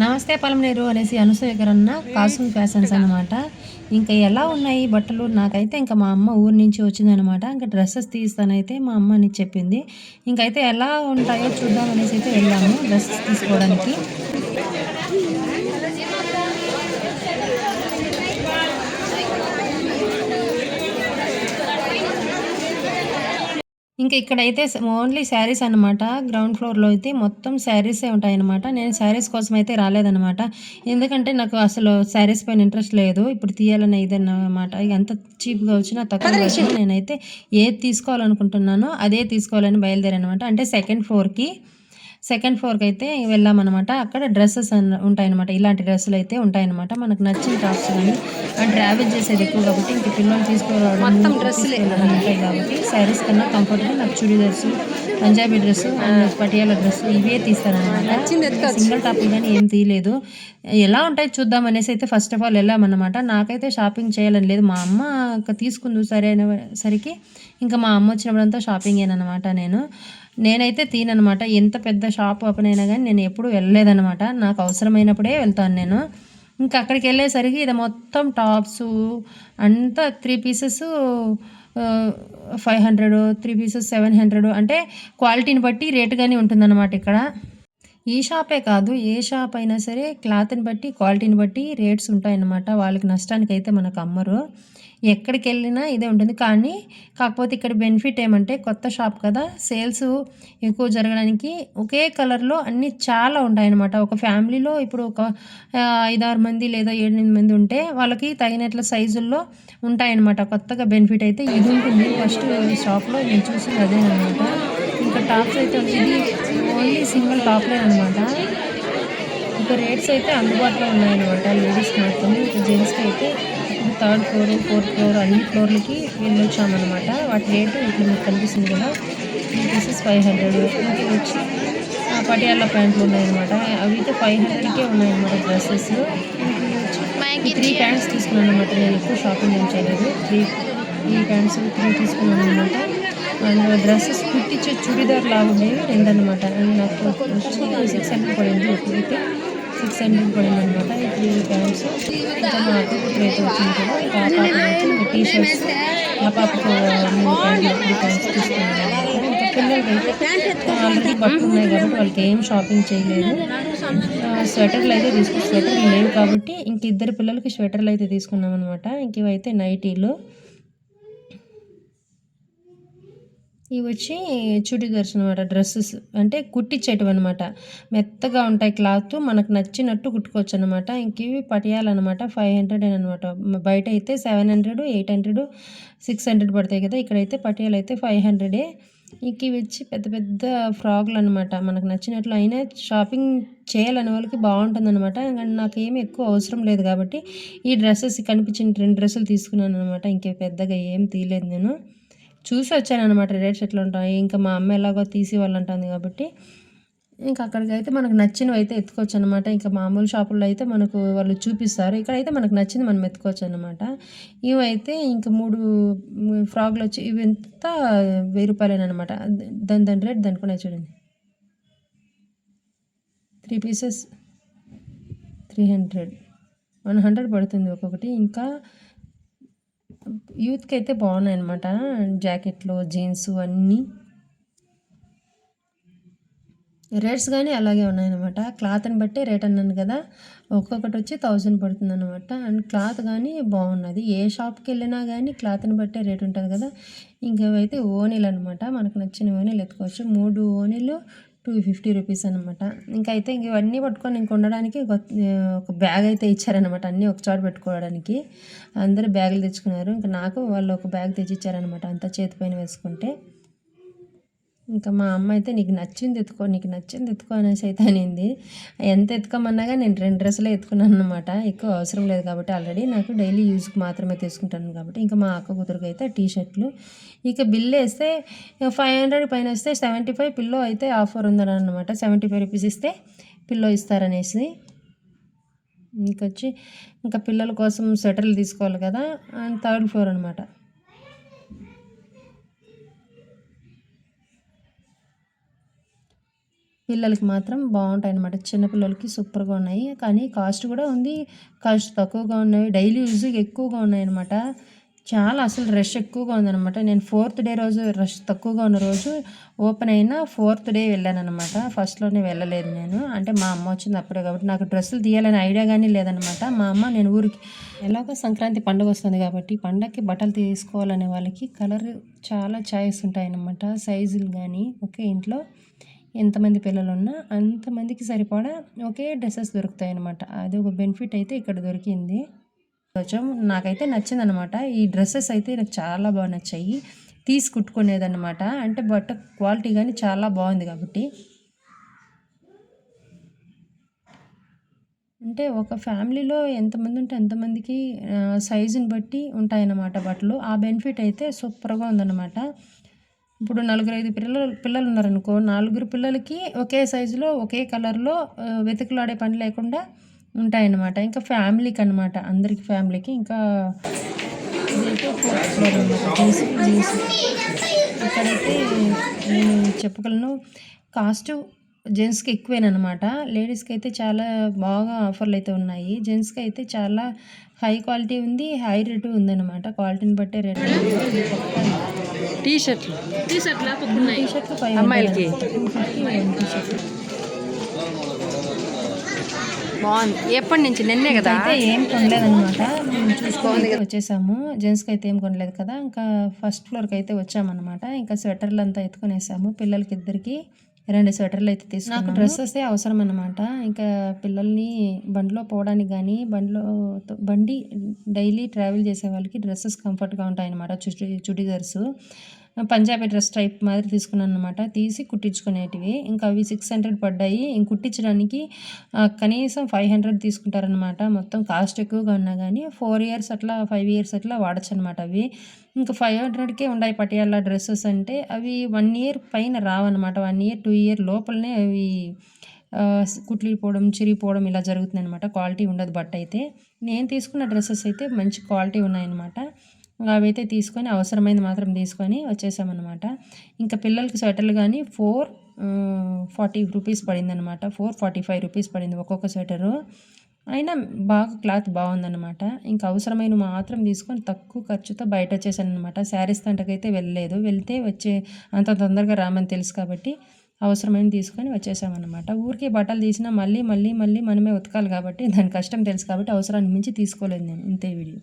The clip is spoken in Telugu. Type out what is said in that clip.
నమస్తే పలమనేరు అనేసి అనసూయ గారన్న కాసుమ్ ఫ్యాషన్స్ అనమాట. ఇంకా ఎలా ఉన్నాయి బట్టలు నాకైతే ఇంకా మా అమ్మ ఊరు నుంచి వచ్చిందనమాట. ఇంకా డ్రెస్సెస్ తీస్తానైతే మా అమ్మ అని చెప్పింది. ఇంకైతే ఎలా ఉంటాయో చూద్దాం అనేసి అయితే వెళ్ళాము డ్రెస్సెస్ తీసుకోవడానికి. ఇంక ఇక్కడైతే ఓన్లీ శారీస్ అనమాట. గ్రౌండ్ ఫ్లోర్‌లో అయితే మొత్తం శారీసే ఉంటాయనమాట. నేను శారీస్ కోసం అయితే రాలేదనమాట. ఎందుకంటే నాకు అసలు శారీస్ పైన ఇంట్రెస్ట్ లేదు. ఇప్పుడు తీయాలని ఇదన్నమాట. ఇక ఎంత చీప్‌గా వచ్చినా తక్కువగా వచ్చినా నేనైతే ఏది తీసుకోవాలనుకుంటున్నానో అదే తీసుకోవాలని బయలుదేరాననమాట. అంటే సెకండ్ ఫ్లోర్‌కి అయితే వెళ్ళామనమాట. అక్కడ డ్రెసెస్ ఉంటాయనమాట. ఇలాంటి డ్రెస్సులు అయితే ఉంటాయనమాట. మనకు నచ్చిన టాప్స్ కానీ ట్రావెల్ చేసేది ఎక్కువ కాబట్టి ఇంక పిల్లల్ని తీసుకురావడం మొత్తం డ్రెస్సులే ఉంటాయి కాబట్టి శారీస్ కన్నా కంఫర్ట్‌గా నాకు churidars, Punjabi dress and Patiala dress ఇవే తీస్తాననమాట. సింగిల్ టాప్‌లు గానీ ఏం తీయలేదు. ఎలా ఉంటాయి చూద్దాం అనేసి అయితే ఫస్ట్ ఆఫ్ ఆల్ వెళ్ళామన్నమాట. నాకైతే షాపింగ్ చేయాలని లేదు. మా అమ్మ తీసుకుంది సరే అనేసరికి ఇంకా మా అమ్మ వచ్చినప్పుడంతా షాపింగేననమాట నేనైతే తీయననమాట. ఎంత పెద్ద షాప్ ఓపెన్ అయినా గానీ నేను ఎప్పుడు వెళ్ళలేదనమాట. నాకు అవసరమైనప్పుడే వెళ్తాను నేను. ఇంకా అక్కడికెళ్ళేసరికి ఇది మొత్తం టాప్సు అంతా 3 పీసెస్ 500, 3 పీసెస్ 700 అంటే క్వాలిటీని బట్టి రేట్ గాని ఉంటుందన్నమాట ఇక్కడ. ఈ షాపే కాదు ఏ షాప్ అయినా సరే క్లాత్‌ని బట్టి, క్వాలిటీని బట్టి రేట్స్ ఉంటాయన్నమాట. వాళ్ళకి నష్టానికైతే మనకు అమ్మరు. ఎక్కడికెళ్ళినా ఇదే ఉంటుంది. కాకపోతే ఇక్కడ బెనిఫిట్ ఏమంటే కొత్త షాప్ కదా! సేల్స్ ఎక్కువ జరగడానికి ఒకే కలర్‌లో అన్నీ చాలా ఉంటాయన్నమాట. ఒక ఫ్యామిలీలో ఇప్పుడు ఒక 5, 6 మంది లేదా 7, 8 మంది ఉంటే వాళ్ళకి తగినట్ల సైజుల్లో ఉంటాయన్నమాట. కొత్తగా బెనిఫిట్ అయితే ఇది ఉంటుంది. ఫస్ట్ షాప్‌లో నేను చూసింది అదేనన్నమాట. ఇంకా టాప్స్ అయితే ఇది ఓన్లీ సింగిల్ టాప్‌లేనన్నమాట. ఇంకా రేట్స్ అయితే అందుబాటులో ఉన్నాయన్నమాట. లేడీస్‌కి మాత్రమే. ఇంకా జెంట్స్‌కి అయితే ఇప్పుడు థర్డ్ ఫ్లోర్, ఫోర్త్ ఫ్లోర్ అన్ని ఫ్లోర్‌లకి వెళ్ళొచ్చామన్నమాట. వాటి రేటు ఇప్పుడు మీకు కనిపిస్తుంది కదా! 3 పీసెస్ 500. ఇంకా వచ్చి పటియాలా ప్యాంట్లు ఉన్నాయన్నమాట. అవి అయితే 500కే ఉన్నాయన్నమాట డ్రెస్సెస్. ఈ 3 ప్యాంట్స్ తీసుకున్నానన్నమాట. నేను ఎక్కువ షాపింగ్ ఏం చేయలేదు. ఈ ప్యాంట్స్ 3 తీసుకున్నానన్నమాట. అండ్ డ్రెస్సెస్ కుట్టించే చుడిదార్ లాగా ఉండేవి 2 అనమాట. నాకు వచ్చి 600 పడింది. ఒకటైతే 600 పడిందనమాట. ఈ 3 ప్యాంట్స్ ఇంకా మా అక్క కూతురు అయితే వచ్చింది కదా! ఇంకా ఆ పాపకైతే టీ షర్ట్స్ ఆ పాపకు 3 ప్యాంట్స్ తీసుకున్నాననమాట. ఇంకా పిల్లలకైతే ఆల్రెడీ బట్టలు ఉన్నాయి కాబట్టి వాళ్ళకి ఏం షాపింగ్ చేయలేదు. స్వెటర్లు అయితే స్వెటర్లు లేవు కాబట్టి ఇంక ఇద్దరు పిల్లలకి స్వెటర్లు అయితే తీసుకున్నామనమాట. ఇంక ఇవైతే నైటీలు. ఇవి వచ్చి చుడిదార్స్ అనమాట. డ్రెస్సెస్ అంటే కుట్టించేటివన్నమాట. మెత్తగా ఉంటాయి క్లాత్. మనకు నచ్చినట్టు కుట్టుకోవచ్చనమాట. ఇంక ఇవి పటియాలనమాట. 500 అనమాట. బయట అయితే 700, 800, 600 పడతాయి కదా! ఇక్కడైతే పటియాలైతే 500. ఇంక ఇవి వచ్చి పెద్ద పెద్ద ఫ్రాకులనమాట. మనకు నచ్చినట్లు అయినా షాపింగ్ చేయాలనే వాళ్ళకి బావుంటుందనమాట. నాకేమి ఎక్కువ అవసరం లేదు కాబట్టి ఈ డ్రెసెస్ కనిపించిన 2 డ్రెస్సులు తీసుకున్నాననమాట. ఇంక పెద్దగా ఏం తీయలేదు నేను. చూసి వచ్చాననమాట రేట్స్ ఎట్లుంటాయి. ఇంకా మా అమ్మ ఎలాగో తీసివ్వాలంటుంది కాబట్టి, ఇంకా అక్కడికైతే మనకు నచ్చినవైతే ఎత్తుకోవచ్చనమాట. ఇంకా మామూలు షాపుల్లో అయితే మనకు వాళ్ళు చూపిస్తారు. ఇక్కడైతే మనకు నచ్చింది మనం ఎత్తుకోవచ్చనమాట. ఇవైతే ఇంక 3 ఫ్రాకులొచ్చి ఇవి ఎంత రూ. 1000 దాని రేట్ దానికున్నాయి చూడండి. 3 పీసెస్ 300, 100 పడుతుంది ఒక్కొక్కటి. ఇంకా యూత్‌కి అయితే బాగున్నాయన్నమాట. జాకెట్లు, జీన్స్ అన్నీ. రేట్స్ గానీ అలాగే ఉన్నాయన్నమాట. క్లాత్‌ని బట్టే రేట్ అన్నాను కదా! ఒక్కొక్కటి వచ్చి 1000 పడుతుందన్నమాట. అండ్ క్లాత్ గానీ బాగున్నది. ఏ షాప్‌కెళ్ళినా గానీ క్లాత్‌ని బట్టే రేట్ ఉంటది కదా! ఇంక ఇవైతే ఓణీలన్నమాట. మనకు నచ్చిన ఓణీలు ఎత్తుకోవచ్చు. 3 ఓణీలు 250 రూపీస్ అనమాట. ఇంకైతే ఇవన్నీ పట్టుకొని ఉండడానికి ఒక బ్యాగ్ అయితే ఇచ్చారనమాట. అన్నీ ఒక చోట పెట్టుకోవడానికి. అందరూ బ్యాగులు తెచ్చుకున్నారు. ఇంక నాకు వాళ్ళు ఒక బ్యాగ్ తెచ్చిచ్చారనమాట. అంతా చేతి పైన వేసుకుంటే. ఇంకా మా అమ్మ అయితే నీకు నచ్చింది ఎత్తుకో అనేసి అయితే అనింది. ఎంత ఎత్తుకోమన్నా గాని నేను 2 డ్రెస్సులే ఎత్తుకున్నాననమాట. ఎక్కువ అవసరం లేదు కాబట్టి ఆల్రెడీ నాకు డైలీ యూజ్‌కి మాత్రమే తీసుకుంటాను కాబట్టి. ఇంకా మా అక్క కూతురికైతే టీ షర్టులు. ఇక బిల్లేస్తే 500 పైనొస్తే 75 పిల్లో అయితే ఆఫర్ ఉందనమాట. 75 రూపీస్ ఇస్తే పిల్లో ఇస్తారనేసి. ఇంకొచ్చి ఇంకా పిల్లల కోసం స్వెటర్లు తీసుకోవాలి కదా! అండ్ థర్డ్ ఫ్లోర్ అనమాట. పిల్లలకి మాత్రం బాగుంటాయి చిన్న పిల్లలకి సూపర్గా ఉన్నాయి. కానీ కాస్ట్ కూడా ఉంది, కాస్ట్ తక్కువగా ఉన్నాయి, డైలీ యూజ్కి ఎక్కువగా ఉన్నాయన్నమాట. చాలా అసలు రష్ ఎక్కువగా ఉందనమాట. నేను 4th డే రోజు రష్ తక్కువగా ఉన్న రోజు ఓపెన్ అయిన 4th డే వెళ్ళానమాట. ఫస్ట్లోనే వెళ్ళలేదు నేను, అంటే మా అమ్మ వచ్చింది అప్పుడే కాబట్టి నాకు డ్రెస్సులు తీయాలని ఐడియా కానీ లేదనమాట. మా అమ్మ నేను ఊరికి ఎలాగో సంక్రాంతి పండుగ వస్తుంది కాబట్టి పండగకి బట్టలు తీసుకోవాలనే వాళ్ళకి కలర్ చాలా చాయిస్ ఉంటాయన్నమాట. సైజులు కానీ ఒకే ఇంట్లో ఎంతమంది పిల్లలు ఉన్నా అంతమందికి సరిపడా ఒకే డ్రెస్సెస్ దొరుకుతాయి అన్నమాట. అది ఒక బెనిఫిట్ అయితే ఇక్కడ దొరికింది. కొంచెం నాకైతే నచ్చిందనమాట. ఈ డ్రెస్సెస్ అయితే నాకు చాలా బాగా నచ్చాయి. తీసి కుట్టుకునేదన్నమాట. అంటే బట్ట క్వాలిటీ కానీ చాలా బాగుంది కాబట్టి. అంటే ఒక ఫ్యామిలీలో ఎంతమంది ఉంటే అంతమందికి సైజుని బట్టి ఉంటాయన్నమాట బట్టలు. ఆ బెనిఫిట్ అయితే సూపర్గా ఉందన్నమాట. ఇప్పుడు 4, 5 పిల్లలు ఉన్నారనుకో, 4 పిల్లలకి ఒకే సైజులో ఒకే కలర్లో వెతుకులాడే పని లేకుండా ఉంటాయన్నమాట. ఇంకా ఫ్యామిలీకి అనమాట, అందరికి ఫ్యామిలీకి. ఇంకా ఇదైతే 4th ఫ్లోర్ అనమాట. జీన్స్ ఇక్కడైతే నేను చెప్పగలను కాస్ట్ జెంట్స్కి ఎక్కువేనమాట. లేడీస్కి అయితే చాలా బాగా ఆఫర్లు అయితే ఉన్నాయి. జెంట్స్కి అయితే చాలా హై క్వాలిటీ ఉంది, హై రేటు ఉందన్నమాట. క్వాలిటీని బట్టే రేట్. టీ షర్ట్లు టీ షర్ట్లు 500 అమ్మాయిలకి 250 టీ షర్ట్లు. బాగుంది. ఎప్పటి నుంచి? నిన్నే కదా. అయితే ఏం కొనలేదనమాట. మేము చూసుకొని వచ్చేసాము. జెంట్స్కి అయితే ఏం కొనలేదు కదా. ఇంకా ఫస్ట్ ఫ్లోర్కి అయితే వచ్చామన్నమాట. ఇంకా స్వెటర్లు అంతా ఎత్తుకునేసాము. పిల్లలకి ఇద్దరికి 2 స్వెటర్లు అయితే తీసుకున్నాము. నాకు డ్రెస్సెసే అవసరం అనమాట. ఇంకా పిల్లల్ని బండిలో పోవడానికి కానీ బండి డైలీ ట్రావెల్ చేసే వాళ్ళకి డ్రెస్సెస్ కంఫర్ట్గా ఉంటాయన్నమాట. చుడిదార్స్ పంజాబీ డ్రెస్ టైప్ మాదిరి తీసుకున్నాను అనమాట. తీసి కుట్టించుకునేటివి. ఇంకా అవి 600 పడ్డాయి. ఇంక కుట్టించడానికి కనీసం 500 తీసుకుంటారనమాట. మొత్తం కాస్ట్ ఎక్కువగా ఉన్నా కానీ 4 ఇయర్స్ అట్లా 5 ఇయర్స్ అట్లా వాడచ్చు అనమాట అవి. ఇంకా 500కే ఉన్నాయి పటియాలా డ్రెస్సెస్ అంటే అవి 1 ఇయర్ పైన రావన్నమాట. 1 ఇయర్ 2 ఇయర్ లోపలనే అవి కుట్లిపోవడం, చిరిగిపోవడం ఇలా జరుగుతుంది అనమాట. క్వాలిటీ ఉండదు బట్ట అయితే. నేను తీసుకున్న డ్రెస్సెస్ అయితే మంచి క్వాలిటీ ఉన్నాయన్నమాట. అవైతే తీసుకొని అవసరమైంది మాత్రం తీసుకొని వచ్చేసామన్నమాట. ఇంకా పిల్లలకి స్వెటర్లు కానీ 440 రూపీస్ పడిందనమాట. 445 రూపీస్ పడింది ఒక్కొక్క స్వెటరు. అయినా బాగా క్లాత్ బాగుందన్నమాట. ఇంకా అవసరమైన మాత్రం తీసుకొని తక్కువ ఖర్చుతో బయట వచ్చేసాను అనమాట. శారీస్ తంటకైతే వెళ్ళలేదు. వెళ్తే అంత తొందరగా రామని తెలుసు కాబట్టి అవసరమైనది తీసుకొని వచ్చేసామన్నమాట. ఊరికే బట్టలు తీసినా మళ్ళీ మనమే ఉతకాలి కాబట్టి దాని కష్టం తెలుసు కాబట్టి అవసరాన్ని మించి తీసుకోలేదు నేను. ఇంతే వీడియో.